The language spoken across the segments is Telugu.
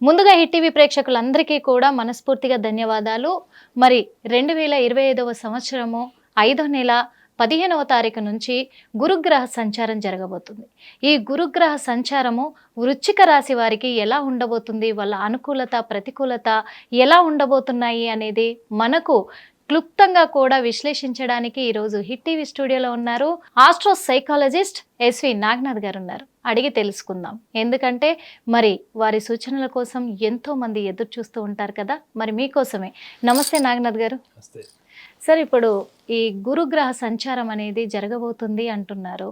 ముందుగా హిట్ టీవీ ప్రేక్షకులందరికీ కూడా మనస్ఫూర్తిగా ధన్యవాదాలు. మరి 2025వ సంవత్సరము 5వ నెల 15వ తారీఖు నుంచి గురుగ్రహ సంచారం జరగబోతుంది. ఈ గురుగ్రహ సంచారము వృశ్చిక రాశి వారికి ఎలా ఉండబోతుంది, వాళ్ళ అనుకూలత ప్రతికూలత ఎలా ఉండబోతున్నాయి అనేది మనకు క్లుప్తంగా కూడా విశ్లేషించడానికి ఈరోజు హిట్ టీవీ స్టూడియోలో ఉన్నారు ఆస్ట్రో సైకాలజిస్ట్ ఎస్వి నాగనాథ్ గారు ఉన్నారు. అడిగి తెలుసుకుందాం. ఎందుకంటే మరి వారి సూచనల కోసం ఎంతో మంది ఎదురు చూస్తూ ఉంటారు కదా, మరి మీకోసమే. నమస్తే నాగనాథ్ గారు. సార్, ఇప్పుడు ఈ గురుగ్రహ సంచారం అనేది జరగబోతుంది అంటున్నారు.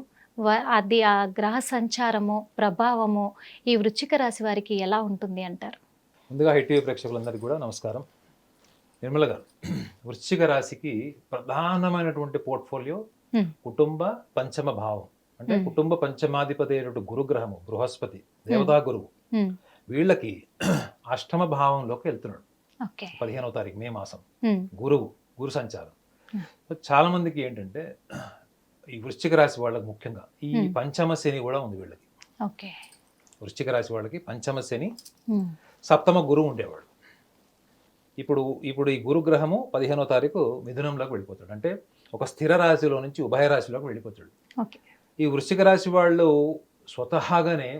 అది ఆ గ్రహ సంచారము ప్రభావము ఈ వృశ్చిక రాశి వారికి ఎలా ఉంటుంది అంటారు? ముందుగా హిట్ టీవీ ప్రేక్షకులందరికీ కూడా నమస్కారం. నిర్మల గారు, వృశ్చిక రాశికి ప్రధానమైనటువంటి పోర్ట్ఫోలియో కుటుంబ పంచమ భావం. అంటే కుటుంబ పంచమాధిపతి అయినటువంటి గురుగ్రహము, బృహస్పతి దేవతా గురువు, వీళ్ళకి అష్టమ భావంలోకి వెళ్తున్నాడు 15వ తారీఖు మే మాసం. గురు సంచారం. చాలా మందికి ఏంటంటే ఈ వృశ్చిక రాశి వాళ్ళకి ముఖ్యంగా ఈ పంచమ శని కూడా ఉంది వీళ్ళకి. వృశ్చిక రాశి వాళ్ళకి పంచమ శని, సప్తమ గురువు ఉండేవాడు. ఇప్పుడు ఈ గురుగ్రహము 15వ తారీఖు మిథునంలోకి వెళ్ళిపోతాడు. అంటే ఒక స్థిర రాశిలో నుంచి ఉభయ రాశిలోకి వెళ్ళిపోతాడు. ఈ వృశ్చిక రాశి వాళ్ళు స్వతహాగానే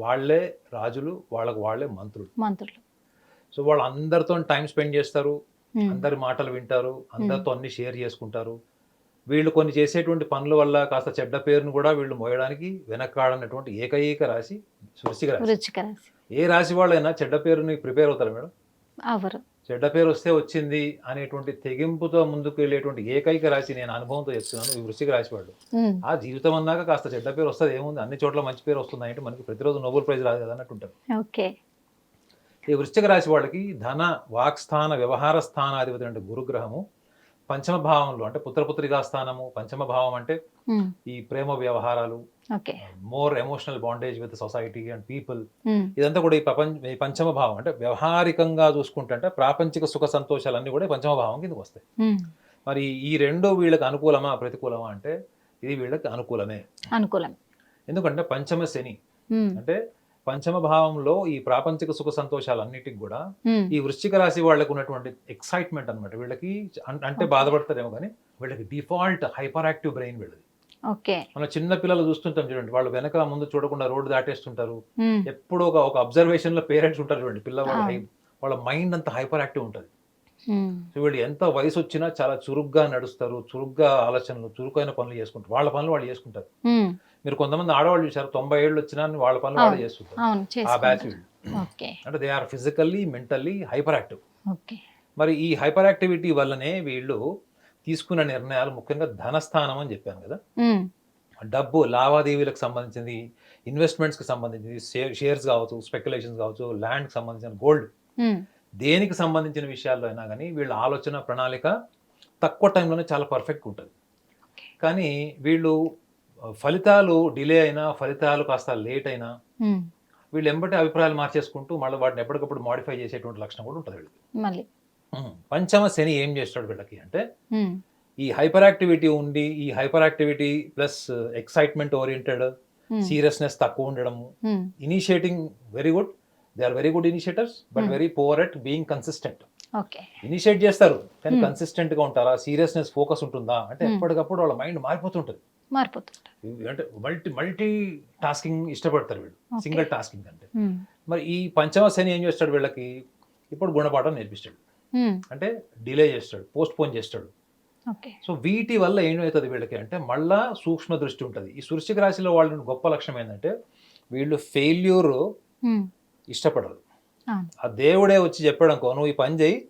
వాళ్ళే రాజులు, వాళ్ళే మంత్రులు. సో వాళ్ళు అందరితో టైం స్పెండ్ చేస్తారు, అందరి మాటలు వింటారు, అందరితో అన్ని షేర్ చేసుకుంటారు. వీళ్ళు కొన్ని చేసేటువంటి పనుల వల్ల కాస్త చెడ్డ పేరును కూడా వీళ్ళు మోయడానికి వెనకాడనటువంటి ఏకైక రాశి వృశ్చిక రాశి. ఏ రాశి వాళ్ళైనా చెడ్డ పేరుని ప్రిపేర్ అవుతారు మేడం? అవరు. చెడ్డ పేరు వస్తే వచ్చింది అనేటువంటి తెగింపుతో ముందుకు వెళ్ళేటువంటి ఏకైక రాశి, నేను అనుభవంతో చెప్తున్నాను, ఈ వృశ్చిక రాశి వాళ్ళు. ఆ జీవితం అన్నాక కాస్త చెడ్డ పేరు వస్తుంది, ఏముంది, అన్ని చోట్ల మంచి పేరు వస్తుంది అంటే మనకి ప్రతిరోజు నోబెల్ ప్రైజ్ రాదు కదా అన్నట్టు ఉంటారు. ఈ వృశ్చిక రాశి వాళ్ళకి ధన వాక్స్థాన వ్యవహార స్థానాధిపతి అంటే గురుగ్రహము పంచమ భావంలో, అంటే పుత్రపుత్రికా స్థానము పంచమ భావం అంటే ఈ ప్రేమ వ్యవహారాలు, more emotional bondage with society and people, ఇదంతా కూడా ఈ పంచమ భావం. అంటే వ్యవహారికంగా చూసుకుంటే ప్రాపంచిక సుఖ సంతోషాలన్నీ కూడా పంచమ భావం కిందకి వస్తాయి. మరి ఈ రెండు వీళ్ళకి అనుకూలమా ప్రతికూలమా అంటే ఇది వీళ్ళకి అనుకూలమే. ఎందుకంటే పంచమ శని అంటే పంచమ భావంలో ఈ ప్రాపంచిక సుఖ సంతోషాలన్నిటికి కూడా ఈ వృశ్చిక రాశి వాళ్ళకు ఉన్నటువంటి ఎక్సైట్మెంట్ అనమాట. వీళ్ళకి అంటే బాధపడతారేమో కానీ వీళ్ళకి డిఫాల్ట్ హైపర్ యాక్టివ్ బ్రెయిన్ వీళ్ళది. మన చిన్న పిల్లలు చూస్తుంటాం చూడండి, వాళ్ళు వెనక ముందు చూడకుండా రోడ్డు దాటేస్తుంటారు. ఎప్పుడు ఒక అబ్జర్వేషన్ లో పేరెంట్స్ ఉంటారు చూడండి, వాళ్ళ మైండ్ అంతా హైపర్ యాక్టివ్ ఉంటుంది. సో వీళ్ళు ఎంత వయసు వచ్చినా చాలా చురుగ్గా నడుస్తారు, చురుగ్గా ఆలోచనలు, చురుకైన పనులు చేసుకుంటారు, వాళ్ళ పనులు వాళ్ళు చేసుకుంటారు. మీరు కొంతమంది ఆడవాళ్ళు చూసారు, 90 ఏళ్ళు వచ్చినా వాళ్ళ పనులు వాళ్ళు చేస్తుంటారు. ఆ బ్యాచ్ వీళ్ళు. అంటే they are physically mentally hyper active. మరి ఈ హైపర్ యాక్టివిటీ వల్లనే వీళ్ళు తీసుకున్న నిర్ణయాలు, ముఖ్యంగా ధనస్థానం అని చెప్పాను కదా, డబ్బు లావాదేవీలకు సంబంధించింది, ఇన్వెస్ట్మెంట్స్ కి సంబంధించింది, షేర్స్ కావచ్చు, స్పెక్యులేషన్స్ కావచ్చు, ల్యాండ్ కి సంబంధించిన గోల్డ్, దేనికి సంబంధించిన విషయాల్లో అయినా కానీ వీళ్ళ ఆలోచన ప్రణాళిక తక్కువ టైంలోనే చాలా పర్ఫెక్ట్ ఉంటుంది. కానీ వీళ్ళు ఫలితాలు డిలే అయినా, ఫలితాలు కాస్త లేట్ అయినా వీళ్ళు ఎంబటి అభిప్రాయాలు మార్చేసుకుంటూ మళ్ళీ వాటిని ఎప్పటికప్పుడు మాడిఫై చేసేటువంటి లక్షణం కూడా ఉంటుంది వీళ్ళకి. పంచమ శని ఏం చేస్తాడు వీళ్ళకి అంటే ఈ హైపర్ యాక్టివిటీ ఉండి, ఈ hyper activity plus excitement oriented, seriousness తక్కువ ఉండడము, initiating very good, they are very good initiators but very poor at being consistent. Initiate చేస్తారు కానీ కన్సిస్టెంట్ గా ఉంటారా, సీరియస్నెస్ ఫోకస్ ఉంటుందా అంటే ఎప్పటికప్పుడు వాళ్ళ మైండ్ మారిపోతుంటది. అంటే మల్టీ టాస్కింగ్ ఇష్టపడతారు వీళ్ళు, సింగిల్ టాస్కింగ్ అంటే. మరి ఈ పంచమ శని ఏం చేస్తాడు వీళ్ళకి, ఇప్పుడు గుణపాఠం నేర్పిస్తాడు, అంటే డిలే చేస్తాడు, పోస్ట్ పోన్ చేస్తాడు. సో వీటి వల్ల ఏమవుతుంది వీళ్ళకి అంటే మళ్ళా సూక్ష్మ దృష్టి ఉంటుంది. ఈ వృశ్చిక రాశిలో వాళ్ళ గొప్ప లక్షణం ఏంటంటే వీళ్ళు ఫెయిల్యూర్ ఇష్టపడరు. ఆ దేవుడే వచ్చి చెప్పాడనుకో, నువ్వు ఈ పని చేయి,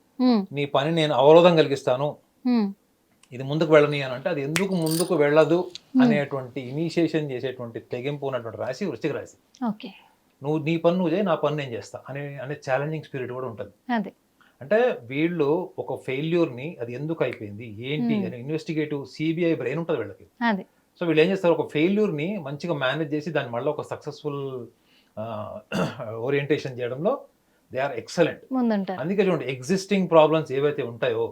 నీ పని నేను అవరోధం కలిగిస్తాను, ఇది ముందుకు వెళ్ళని అని అంటే అది ఎందుకు ముందుకు వెళ్ళదు అనేటువంటి ఇనిషియేషన్ చేసేటువంటి తెగింపు ఉన్నటువంటి రాశి వృశ్చిక రాశి. నువ్వు నీ పని నువ్వు చేయి, నా పని నేను చేస్తా అనే ఛాలెంజింగ్ స్పిరిట్ కూడా ఉంటుంది. అంటే వీళ్ళు ఒక ఫెయిల్యూర్ ని అది ఎందుకు అయిపోయింది ఏంటి అని ఇన్వెస్టిగేటివ్ సిబిఐ బ్రెయిన్ ఉంటుంది వీళ్ళకి. సో వీళ్ళు ఏం చేస్తారు, ఒక ఫెయిల్యూర్ ని మంచిగా మేనేజ్ చేసి దాని మళ్ళీ ఒక సక్సెస్ఫుల్ ఓరియంటేషన్ చేయడంలో దే ఆర్ ఎక్సలెంట్. అందుకే చూడండి, ఎగ్జిస్టింగ్ ప్రాబ్లమ్స్ ఏవైతే ఉంటాయో,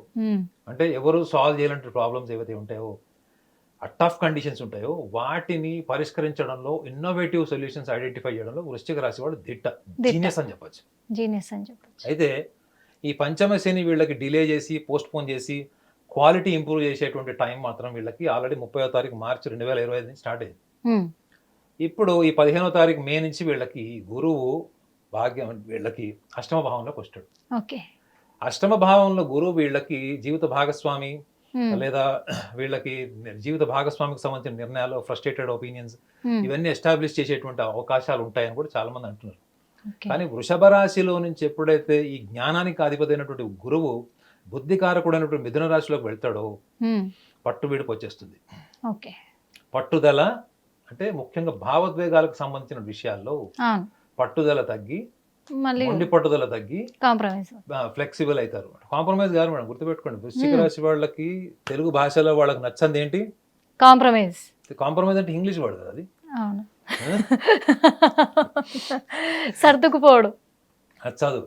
అంటే ఎవరు సాల్వ్ చేయాలంటే ప్రాబ్లమ్స్ ఏవైతే ఉంటాయో టఫ్ కండిషన్స్ ఉంటాయో వాటిని పరిష్కరించడంలో ఇన్నోవేటివ్ సొల్యూషన్స్ ఐడెంటిఫై చేయడంలో వృశ్చిక రాశి వాళ్ళు జీనియస్ అని చెప్పొచ్చు. జీనియస్ అని చెప్పొచ్చు. అయితే ఈ పంచమ శని వీళ్ళకి డిలే చేసి పోస్ట్ పోన్ చేసి క్వాలిటీ ఇంప్రూవ్ చేసేటువంటి టైం మాత్రం వీళ్ళకి ఆల్రెడీ 30వ తారీఖు మార్చి 2025 నుంచి స్టార్ట్ అయింది. ఇప్పుడు ఈ 15వ తారీఖు మే నుంచి వీళ్ళకి గురువు భాగ్యం వీళ్ళకి అష్టమ భావంలోకి వస్తాడు. ఓకే. అష్టమ భావంలో గురువు వీళ్ళకి జీవిత భాగస్వామి లేదా వీళ్ళకి జీవిత భాగస్వామికి సంబంధించిన నిర్ణయాలు, ఫ్రస్ట్రేటెడ్ ఒపీనియన్స్ ఇవన్నీ ఎస్టాబ్లిష్ చేసేటువంటి అవకాశాలు ఉంటాయని కూడా చాలా మంది అంటున్నారు. కానీ వృషభ రాశిలో నుంచి ఎప్పుడైతే ఈ జ్ఞానానికి అధిపతి అయినటువంటి గురువు బుద్ధికారకుడైనటువంటి మిథున రాశిలోకి వెళ్తాడో పట్టు వీడికి వచ్చేస్తుంది. పట్టుదల అంటే ముఖ్యంగా భావోద్వేగాలకు సంబంధించిన విషయాల్లో పట్టుదల తగ్గి మొండి పట్టుదల తగ్గి ఫ్లెక్సిబుల్ అవుతారు. కాంప్రమైజ్ గారు మేడం గుర్తుపెట్టుకోండి, వృశ్చిక రాశి వాళ్ళకి తెలుగు భాషలో వాళ్ళకి నచ్చంది ఏంటి? కాంప్రమైజ్. కాంప్రమైజ్ అంటే ఇంగ్లీష్ వర్డ్ కదా అది. సర్దుకుపోడు నచ్చదు.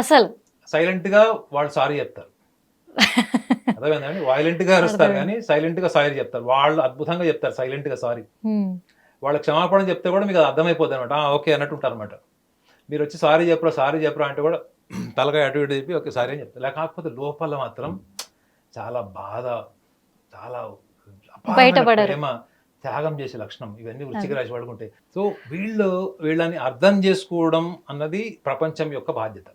అసలు సైలెంట్ గా వాళ్ళు సారీ చెప్తారు. అదేంటండి, వైలెంట్ గా అరుస్తారు కానీ సైలెంట్ గా సారీ చెప్తారు. వాళ్ళు అద్భుతంగా చెప్తారు సైలెంట్ గా సారీ. వాళ్ళ క్షమాపణ చెప్తే కూడా మీకు అది అర్థమైపోతుంది అనమాట. ఓకే అన్నట్టు ఉంటారు అనమాట. మీరు వచ్చి సారీ చెప్పరా అంటే కూడా తలగా అటు ఇటు చెప్పి ఓకే సారీ అని చెప్తారు. లేకపోతే లోపల మాత్రం చాలా బాధ, చాలా ప్రేమ, త్యాగం చేసే లక్షణం ఇవన్నీ వృశ్చిక రాశి వాళ్ళకు ఉంటాయి. సో వీళ్ళని అర్థం చేసుకోవడం అన్నది ప్రపంచం యొక్క బాధ్యత.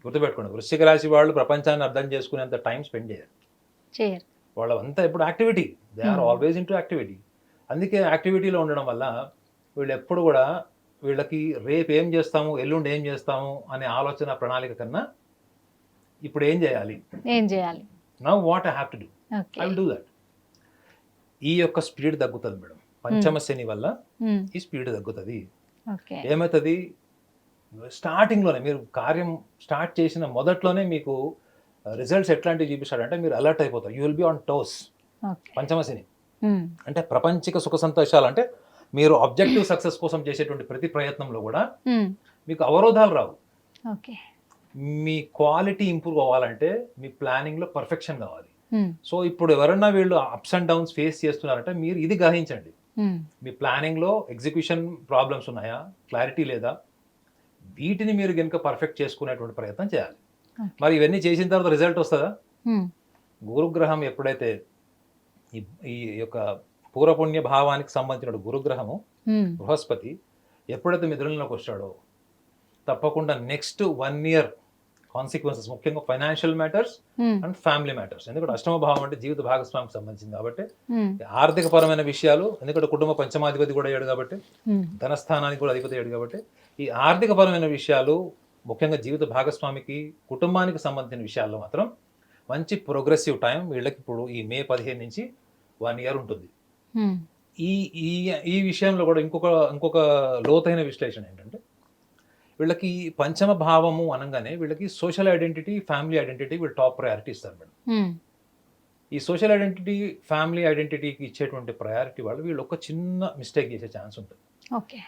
గుర్తుపెట్టుకోండి, వృశ్చిక రాశి వాళ్ళు ప్రపంచాన్ని అర్థం చేసుకునేంత టైం స్పెండ్ చేయరు. వాళ్ళంతా ఎప్పుడు activity, they are always into activity. అందుకే యాక్టివిటీలో ఉండడం వల్ల వీళ్ళు ఎప్పుడు కూడా వీళ్ళకి రేపు ఏం చేస్తాము, ఎల్లుండి ఏం చేస్తాము అనే ఆలోచన ప్రణాళిక కన్నా ఇప్పుడు ఏం చేయాలి, now what I have to do, I will do that. ఈ యొక్క స్పీడ్ తగ్గుతుంది మేడం. పంచమ శని వల్ల ఈ స్పీడ్ తగ్గుతుంది. ఏమవుతుంది, స్టార్టింగ్లోనే మీరు కార్యం స్టార్ట్ చేసిన మొదట్లోనే మీకు రిజల్ట్స్ ఎట్లాంటివి చూపిస్తాడంటే మీరు అలర్ట్ అయిపోతారు. You will be on toes. పంచమ శని అంటే ప్రపంచిక సుఖ సంతోషాలు, అంటే మీరు ఆబ్జెక్టివ్ సక్సెస్ కోసం చేసేటువంటి ప్రతి ప్రయత్నంలో కూడా మీకు అవరోధాలు రావు. మీ క్వాలిటీ ఇంప్రూవ్ అవ్వాలంటే మీ ప్లానింగ్ లో పర్ఫెక్షన్ కావాలి. సో ఇప్పుడు ఎవరన్నా వీళ్ళు అప్స్ అండ్ డౌన్స్ ఫేస్ చేస్తున్నారంటే మీరు ఇది గ్రహించండి. మీ ప్లానింగ్ లో ఎగ్జిక్యూషన్ ప్రాబ్లమ్స్ ఉన్నాయా, క్లారిటీ లేదా, వీటిని మీరు కనుక పర్ఫెక్ట్ చేసుకునేటువంటి ప్రయత్నం చేయాలి. మరి ఇవన్నీ చేసిన తర్వాత రిజల్ట్ వస్తుందా? గురుగ్రహం ఎప్పుడైతే ఈ యొక్క పూర్వపుణ్య భావానికి సంబంధించిన గురుగ్రహము బృహస్పతి ఎప్పుడైతే మిథునంలోకి వచ్చాడో తప్పకుండా నెక్స్ట్ 1 year కాన్సిక్వెన్సెస్, ముఖ్యంగా financial matters and family matters. ఎందుకంటే అష్టమ భావం అంటే జీవిత భాగస్వామికి సంబంధించింది కాబట్టి ఆర్థిక పరమైన విషయాలు, ఎందుకంటే కుటుంబ పంచమాధిపతి కూడా అయ్యాడు కాబట్టి, ధనస్థానానికి కూడా అధిపతి అయ్యాడు కాబట్టి ఈ ఆర్థిక పరమైన విషయాలు, ముఖ్యంగా జీవిత భాగస్వామికి కుటుంబానికి సంబంధించిన విషయాల్లో మాత్రం మంచి ప్రోగ్రెసివ్ టైం వీళ్ళకి ఇప్పుడు ఈ మే 15 నుంచి 1 year ఉంటుంది. ఈ విషయంలో కూడా ఇంకొక లోతైన విశ్లేషణ ఏంటంటే వీళ్ళకి పంచమ భావము అనగానే వీళ్ళకి సోషల్ ఐడెంటిటీ, ఫ్యామిలీ ఐడెంటిటీ వీళ్ళు టాప్ ప్రయారిటీ ఇస్తారు మేడం. ఈ సోషల్ ఐడెంటిటీ, ఫ్యామిలీ ఐడెంటిటీకి ఇచ్చేటువంటి ప్రయారిటీ వాళ్ళు వీళ్ళు ఒక చిన్న మిస్టేక్ చేసే ఛాన్స్ ఉంటుంది.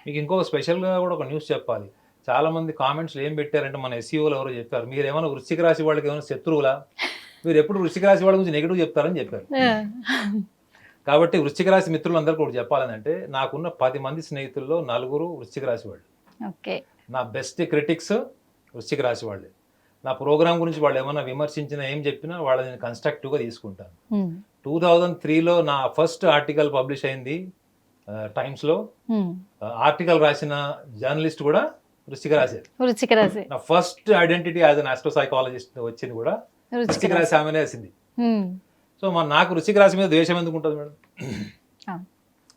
మీకు ఇంకొక స్పెషల్గా కూడా ఒక న్యూస్ చెప్పాలి. చాలా మంది కామెంట్స్లో ఏం పెట్టారంటే మన ఎస్ఈఓలు ఎవరో చెప్పారు, మీరు ఏమైనా వృశ్చిక రాశి వాళ్ళకి ఏమైనా శత్రువులా, మీరు ఎప్పుడు వృశ్చిక రాశి వాళ్ళ గురించి నెగిటివ్ చెప్తారని చెప్పారు. కాబట్టి వృశ్చిక రాశి మిత్రులందరూ కూడా చెప్పాలంటే నాకున్న 10 మంది స్నేహితుల్లో 4 వృశ్చిక రాశి వాళ్ళు. నా బెస్ట్ క్రిటిక్స్ వృశ్చిక రాశి వాళ్ళే. నా ప్రోగ్రామ్ గురించి వాళ్ళు ఏమైనా విమర్శించినా ఏం చెప్పినా వాళ్ళని నేను కన్స్ట్రక్టివ్గా తీసుకుంటాను. 2003లో నా ఫస్ట్ ఆర్టికల్ పబ్లిష్ అయింది టైమ్స్లో. ఆర్టికల్ రాసిన జర్నలిస్ట్ కూడా వృశ్చిక రాశి. నా ఫస్ట్ ఐడెంటిటీ యాజ్ అన్ ఆస్ట్రోసైకాలజిస్ట్ వచ్చింది కూడా వృశ్చిక రాశి ఆమెనే వచ్చింది. సో నాకు వృశ్చిక రాశి మీద ద్వేషం ఎందుకు ఉంటుంది మేడం?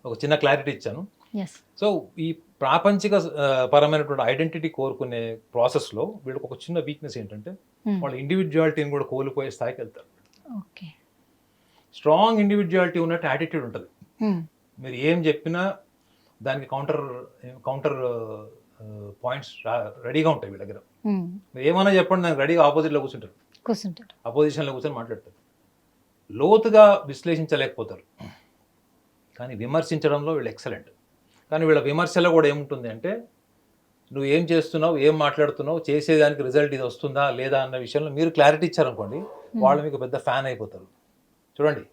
ఒక చిన్న క్లారిటీ ఇచ్చాను. సో ఈ ప్రాపంచిక పరమైనటువంటి ఐడెంటిటీ కోరుకునే ప్రాసెస్లో వీళ్ళకి ఒక చిన్న వీక్నెస్ ఏంటంటే వాళ్ళ ఇండివిజువాలిటీని కూడా కోల్పోయే స్థాయికి వెళ్తారు. స్ట్రాంగ్ ఇండివిజువాలిటీ ఉన్నట్టు యాటిట్యూడ్ ఉంటుంది. మీరు ఏం చెప్పినా దానికి కౌంటర్ పాయింట్స్ రెడీగా ఉంటాయి వీళ్ళ దగ్గర. మీరు ఏమైనా చెప్పండి, దానికి రెడీగా ఆపోజిట్లో కూర్చుంటారు, అపోజిషన్లో కూర్చొని మాట్లాడతారు. లోతుగా విశ్లేషించలేకపోతారు, కానీ విమర్శించడంలో వీళ్ళు ఎక్సలెంట్. కానీ వీళ్ళ విమర్శలో కూడా ఏముంటుంది అంటే నువ్వు ఏం చేస్తున్నావు, ఏం మాట్లాడుతున్నావు, చేసేదానికి రిజల్ట్ ఇది వస్తుందా లేదా అన్న విషయంలో మీరు క్లారిటీ ఇచ్చారనుకోండి, వాళ్ళు మీకు పెద్ద ఫ్యాన్ అయిపోతారు. చూడండి,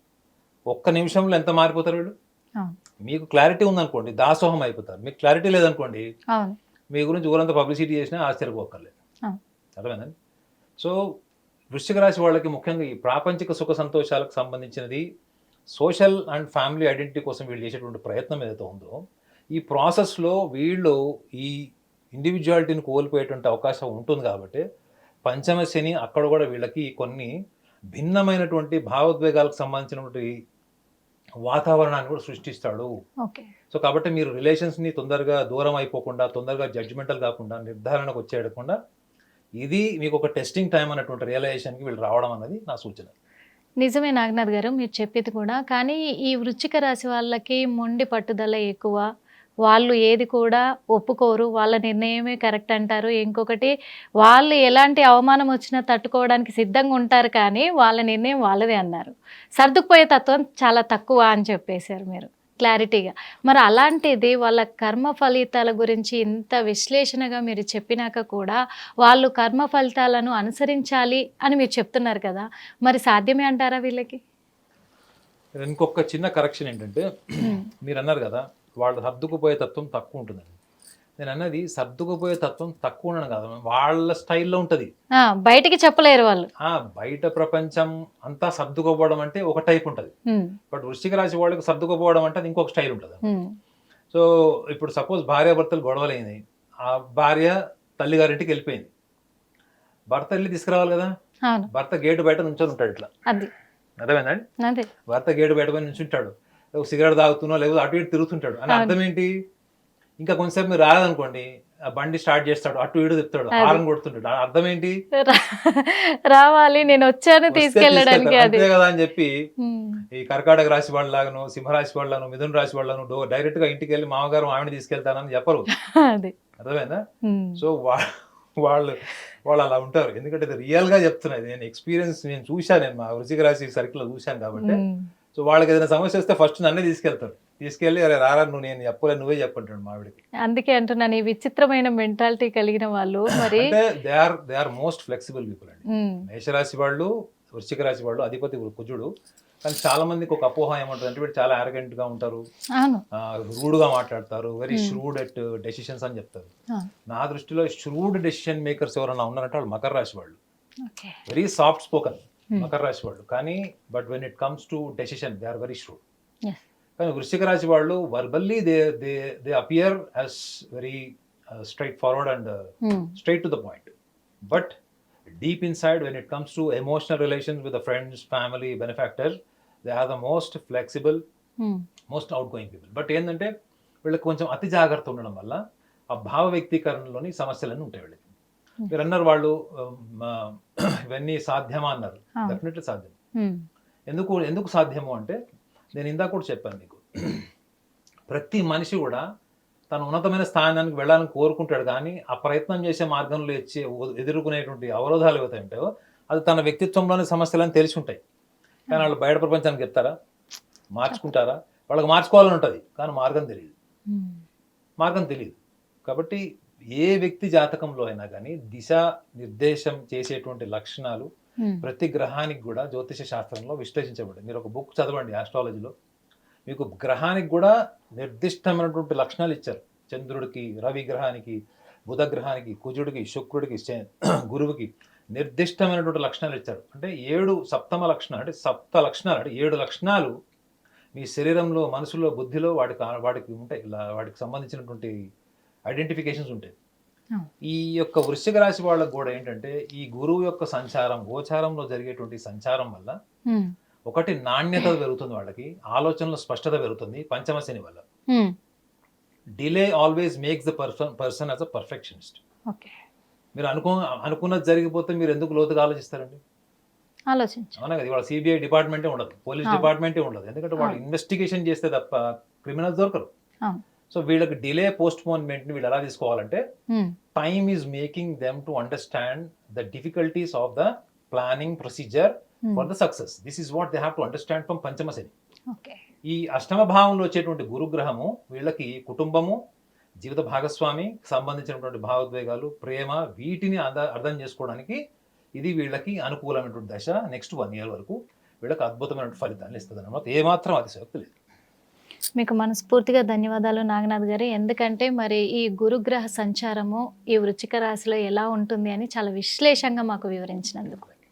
ఒక్క నిమిషంలో ఎంత మారిపోతారు వీళ్ళు. అవును. మీకు క్లారిటీ ఉందనుకోండి దాసోహం అయిపోతారు, మీకు క్లారిటీ లేదనుకోండి అవును. మీ గురించి ఊరంతా పబ్లిసిటీ చేసినా ఆశ్చర్యపోకర్లేదు. అవును. అర్థమైందండి. సో వృశ్చిక రాశి వాళ్ళకి ముఖ్యంగా ఈ ప్రాపంచిక సుఖ సంతోషాలకు సంబంధించినది సోషల్ అండ్ ఫ్యామిలీ ఐడెంటిటీ కోసం వీళ్ళు చేసేటువంటి ప్రయత్నం ఏదైతే ఉందో ఈ ప్రాసెస్లో వీళ్ళు ఈ ఇండివిజువాలిటీని కోల్పోయేటువంటి అవకాశం ఉంటుంది కాబట్టి పంచమ శని అక్కడ కూడా వీళ్ళకి కొన్ని భిన్నమైనటువంటి భావోద్వేగాలకు సంబంధించినటువంటి వాతావరణాన్ని కూడా సృష్టిస్తాడు. ఓకే. సో కాబట్టి మీరు రిలేషన్స్ని తొందరగా దూరం అయిపోకుండా తొందరగా జడ్జిమెంటల్ కాకుండా నిర్ధారణకు వచ్చేయకుండా ఇది మీకు ఒక టెస్టింగ్ టైం అన్నటువంటి రియలైజేషన్కి వీళ్ళు రావడం అన్నది నా సూచన. నిజమే నాగనాథ్ గారు మీరు చెప్పేది కూడా. కానీ ఈ వృశ్చిక రాశి వాళ్ళకి మొండి పట్టుదల ఎక్కువ. వాళ్ళు ఏది కూడా ఒప్పుకోరు. వాళ్ళ నిర్ణయమే కరెక్ట్ అంటారు. ఇంకొకటి వాళ్ళు ఎలాంటి అవమానం వచ్చినా తట్టుకోవడానికి సిద్ధంగా ఉంటారు, కానీ వాళ్ళ నిర్ణయం వాళ్ళదే అన్నారు. సర్దుకుపోయే తత్వం చాలా తక్కువ అని చెప్పేశారు మీరు క్లారిటీగా. మరి అలాంటిది వాళ్ళ కర్మ ఫలితాల గురించి ఇంత విశ్లేషణగా మీరు చెప్పినాక కూడా వాళ్ళు కర్మ ఫలితాలను అనుసరించాలి అని మీరు చెప్తున్నారు కదా, మరి సాధ్యమే అంటారా వీళ్ళకి? ఇంకొక చిన్న కరెక్షన్ ఏంటంటే మీరు అన్నారు కదా వాళ్ళు సర్దుకుపోయే తత్వం తక్కువ ఉంటుందండి. నేను అన్నది సర్దుకుపోయే తత్వం తక్కువ ఉండడం కాదు, వాళ్ళ స్టైల్లో ఉంటుంది. బయటికి చెప్పలేరు వాళ్ళు. బయట ప్రపంచం అంతా సర్దుకోపోవడం అంటే ఒక టైప్ ఉంటుంది, బట్ వృశ్చిక రాశి వాళ్ళకి సర్దుకోపోవడం అంటే అది ఇంకొక స్టైల్ ఉంటుంది. సో ఇప్పుడు సపోజ్ భార్యాభర్తలు గొడవలైంది, ఆ భార్య తల్లిగారింటికి వెళ్ళిపోయింది, భర్త వెళ్ళి తీసుకురావాలి కదా. భర్త గేటు బయట నుంచొని ఉంటాడు ఇట్లా, అర్థమైందండి. భర్త గేటు బయట పోయి నుంచుంటాడు, సిగరెట్ తాగుతున్నా లేకపోతే అటు ఇటు తిరుగుతుంటాడు. అని అర్థం ఏంటి, ఇంకా కొంచెంసేపు మీరు రాలేదనుకోండి ఆ బండి స్టార్ట్ చేస్తాడు, అటు ఇటు తిప్పుతాడు, హారన్ కొడుతుంటాడు. అర్థం ఏంటి, రావాలి నేను వచ్చాను తీసుకెళ్ళడానికి అంతే కదా అని చెప్పి ఈ కర్కాటక రాశి వాళ్ళలాగాను సింహరాశి వాళ్ళను మిథున రాశి వాళ్ళను డైరెక్ట్ గా ఇంటికి వెళ్ళి మామగారు ఆవిడ తీసుకెళ్తానని చెప్పరు. అర్థమైందా. సో వాళ్ళు అలా ఉంటారు, ఎందుకంటే ఇది రియల్ గా చెప్తున్నది, నేను ఎక్స్పీరియన్స్ నేను చూశాను, నేను మా వృశ్చిక రాశి సర్కిల్ లో చూశాను కాబట్టి. సో వాళ్ళకి ఏదైనా సమస్య వస్తే ఫస్ట్ నన్నే తీసుకెళ్తారు, తీసుకెళ్ళి అరే రారా నువ్వు నేను చెప్పలే నువ్వే చెప్పంటాడు మా ఆవిడకి. అందుకే అంటున్నాను ఈ విచిత్రమైన మెంటాలిటీ కలిగిన వాళ్ళు మరి they are most flexible people అండి. మేషరాశి వాళ్ళు వృశ్చిక రాశి వాళ్ళు అధిపతి కుజుడు, కానీ చాలా మందికి ఒక అపోహ ఏమంటుంది అంటే వీళ్ళు చాలా arrogant గా ఉంటారు, రూడ్ గా మాట్లాడతారు, వెరీ ష్రూడ్ ఎట్ డెసిషన్స్ అని చెప్తారు. నా దృష్టిలో ష్రూడ్ డెసిషన్ మేకర్స్ ఎవరైనా ఉన్నారంటే వాళ్ళు మకర రాశి వాళ్ళు, వెరీ సాఫ్ట్ స్పోకన్ మకర రాశి వాళ్ళు, కానీ but when it comes to decision they are very shrewd. కానీ వృశ్చిక రాశి వాళ్ళు verbally they appear as very straight forward and straight to the point, but deep inside when it comes to emotional relations with the friends, family, benefactor, they are the most flexible, most outgoing people. But ఏంటంటే వీళ్ళకి కొంచెం అతి జాగ్రత్త ఉండడం వల్ల ఆ భావ వ్యక్తీకరణలోని సమస్యలన్నీ ఉంటాయి వీళ్ళకి. మీరు అన్నారు వాళ్ళు ఇవన్నీ సాధ్యమా అన్నారు, డెఫినెట్లీ సాధ్యం. ఎందుకు సాధ్యము అంటే నేను ఇందాక కూడా చెప్పాను మీకు, ప్రతి మనిషి కూడా తను ఉన్నతమైన స్థానానికి వెళ్ళాలని కోరుకుంటాడు, కానీ ఆ ప్రయత్నం చేసే మార్గంలో ఎదుర్కొనేటువంటి అవరోధాలు ఏవైతే ఉంటాయో అది తన వ్యక్తిత్వంలోని సమస్యలని తెలిసి ఉంటాయి, కానీ వాళ్ళు బయట ప్రపంచానికి చెప్తారా, మార్చుకుంటారా? వాళ్ళకి మార్చుకోవాలని ఉంటుంది, కానీ మార్గం తెలియదు. కాబట్టి ఏ వ్యక్తి జాతకంలో అయినా కానీ దిశ నిర్దేశం చేసేటువంటి లక్షణాలు ప్రతి గ్రహానికి కూడా జ్యోతిష శాస్త్రంలో విశ్లేషించబడింది. మీరు ఒక బుక్ చదవండి ఆస్ట్రాలజీలో, మీకు గ్రహానికి కూడా నిర్దిష్టమైనటువంటి లక్షణాలు ఇచ్చారు. చంద్రుడికి, రవి గ్రహానికి, బుధ గ్రహానికి, కుజుడికి, శుక్రుడికి, గురువుకి నిర్దిష్టమైనటువంటి లక్షణాలు ఇచ్చారు. అంటే 7 సప్తమ లక్షణాలు, అంటే 7 లక్షణాలు, అంటే 7 లక్షణాలు మీ శరీరంలో, మనసులో, బుద్ధిలో వాటికి ఉంటాయి, ఇలా వాటికి సంబంధించినటువంటి ఐడెంటిఫికేషన్స్ ఉంటాయి. ఈ యొక్క వృశ్చిక రాశి వాళ్ళకు కూడా ఏంటంటే ఈ గురువు యొక్క సంచారం, గోచారంలో జరిగేటువంటి సంచారం వల్ల ఒకటి నాణ్యత పెరుగుతుంది, వాళ్ళకి ఆలోచనలో స్పష్టత పెరుగుతుంది. పంచమ శని వల్ల delay always makes the person as a perfectionist. మీరు అనుకున్నది జరిగిపోతే మీరు ఎందుకు లోతుగా ఆలోచిస్తారండి? అవునా కదా. ఇవాళ సిబిఐ డిపార్ట్మెంటే ఉండదు, పోలీస్ డిపార్ట్మెంటే ఉండదు, ఎందుకంటే వాళ్ళు ఇన్వెస్టిగేషన్ చేస్తే తప్ప క్రిమినల్స్ దొరకరు. సో వీళ్ళకి డిలే పోస్ట్ పోన్మెంట్ ని వీళ్ళు ఎలా తీసుకోవాలంటే time is making them to understand the difficulties of the planning procedure for the success. This is what they have to understand from పంచమ శని. ఈ అష్టమ భావంలో వచ్చేటువంటి గురుగ్రహము వీళ్ళకి కుటుంబము, జీవిత భాగస్వామి సంబంధించినటువంటి భావోద్వేగాలు, ప్రేమ, వీటిని అర్థం చేసుకోవడానికి ఇది వీళ్ళకి అనుకూలమైనటువంటి దశ నెక్స్ట్ 1 year వరకు. వీళ్ళకి అద్భుతమైన ఫలితాన్ని ఇస్తుంది అన్నమాట. ఏమాత్రం అతిశయోక్తి లేదు. మీకు మనస్ఫూర్తిగా ధన్యవాదాలు నాగనాథ్ గారు. ఎందుకంటే మరి ఈ గురుగ్రహ సంచారము ఈ వృశ్చిక రాశిలో ఎలా ఉంటుంది అని చాలా విశ్లేషంగా మాకు వివరించినందుకు.